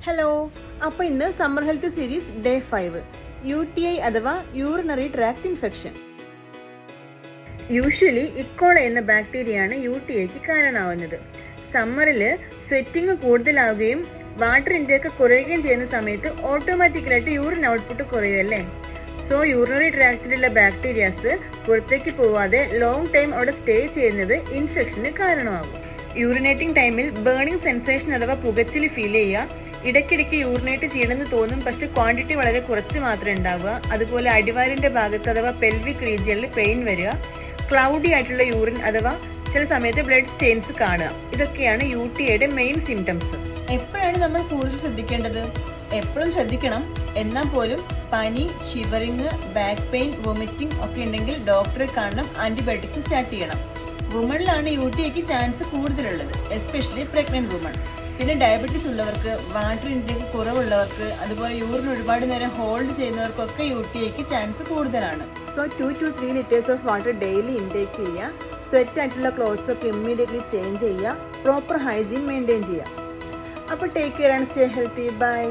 Hello, അപ്പോൾ ഇന്ന് summer health series day 5 UTI അഥവാ urinary tract infection. Usually E coli എന്ന ബാക്ടീരിയയാണ് UTIക്ക് കാരണമാവുന്നത്. സമ്മറിൽ സ്വെറ്റിംഗ് കൂടുതലാവുകയും വാട്ടർ ഇൻടേക്ക് കുറയുകയും ചെയ്യുന്ന സമയത്ത് ഓട്ടോമാറ്റിക്കലായിട്ട് യൂറിൻ ഔട്ട്പുട്ട് കുറയുമല്ലേ. സോ യൂറിനറി ട്രാക്റ്റിലുള്ള ബാക്ടീരിയാസ് പുറത്തേക്ക് പോവാതെ ലോങ് ടൈം അവിടെ സ്റ്റേ ചെയ്യുന്നത് ഇൻഫെക്ഷന് കാരണമാകും. യൂറിനേറ്റിംഗ് ടൈമിൽ ബേണിംഗ് സെൻസേഷൻ അഥവാ പുകച്ചിൽ ഫീൽ ചെയ്യുക, ഇടയ്ക്കിടയ്ക്ക് യൂറിനേറ്റ് ചെയ്യണമെന്ന് തോന്നും, പക്ഷെ ക്വാണ്ടിറ്റി വളരെ കുറച്ച് മാത്രമേ ഉണ്ടാവുക. അതുപോലെ അടിവാരിന്റെ ഭാഗത്ത് അഥവാ പെൽവിക് റീജിയനിൽ പെയിൻ വരിക, ക്ലൗഡി ആയിട്ടുള്ള യൂറിൻ അഥവാ ചില സമയത്ത് ബ്ലഡ് സ്റ്റെയിൻസ് കാണുക. ഇതൊക്കെയാണ് UTIയുടെ മെയിൻ സിംറ്റംസ്. എപ്പോഴാണ് നമ്മൾ കൂടുതൽ ശ്രദ്ധിക്കേണ്ടത്? എപ്പോഴും ശ്രദ്ധിക്കണം. എന്നാൽ പോലും പനി, ഷിവറിങ്, ബാക്ക് പെയിൻ, വൊമിറ്റിംഗ് ഒക്കെ ഉണ്ടെങ്കിൽ ഡോക്ടറെ കാണണം, ആന്റിബയോട്ടിക്സ് സ്റ്റാർട്ട് ചെയ്യണം. വുമണിലാണ് UTIക്ക് ചാൻസ് കൂടുതലുള്ളത്, എസ്പെഷ്യലി പ്രഗ്നന്റ് വുമൺ. പിന്നെ ഡയബറ്റീസ് ഉള്ളവർക്ക്, വാട്ടർ ഇൻടേക്ക് കുറവുള്ളവർക്ക്, അതുപോലെ യൂറിൻ ഒരുപാട് നേരം ഹോൾഡ് ചെയ്യുന്നവർക്കൊക്കെ UTIക്ക് ചാൻസ് കൂടുതലാണ്. So 2 to 3 liters of water daily intake ചെയ്യുക. സ്വെറ്റ് ആയിട്ടുള്ള ക്ലോത്ത്സ് ഒക്കെ ഇമ്മീഡിയറ്റ്ലി ചേഞ്ച് ചെയ്യുക. പ്രോപ്പർ ഹൈജീൻ മെയിൻറ്റെയിൻ ചെയ്യുക. അപ്പോൾ take care and stay healthy. By.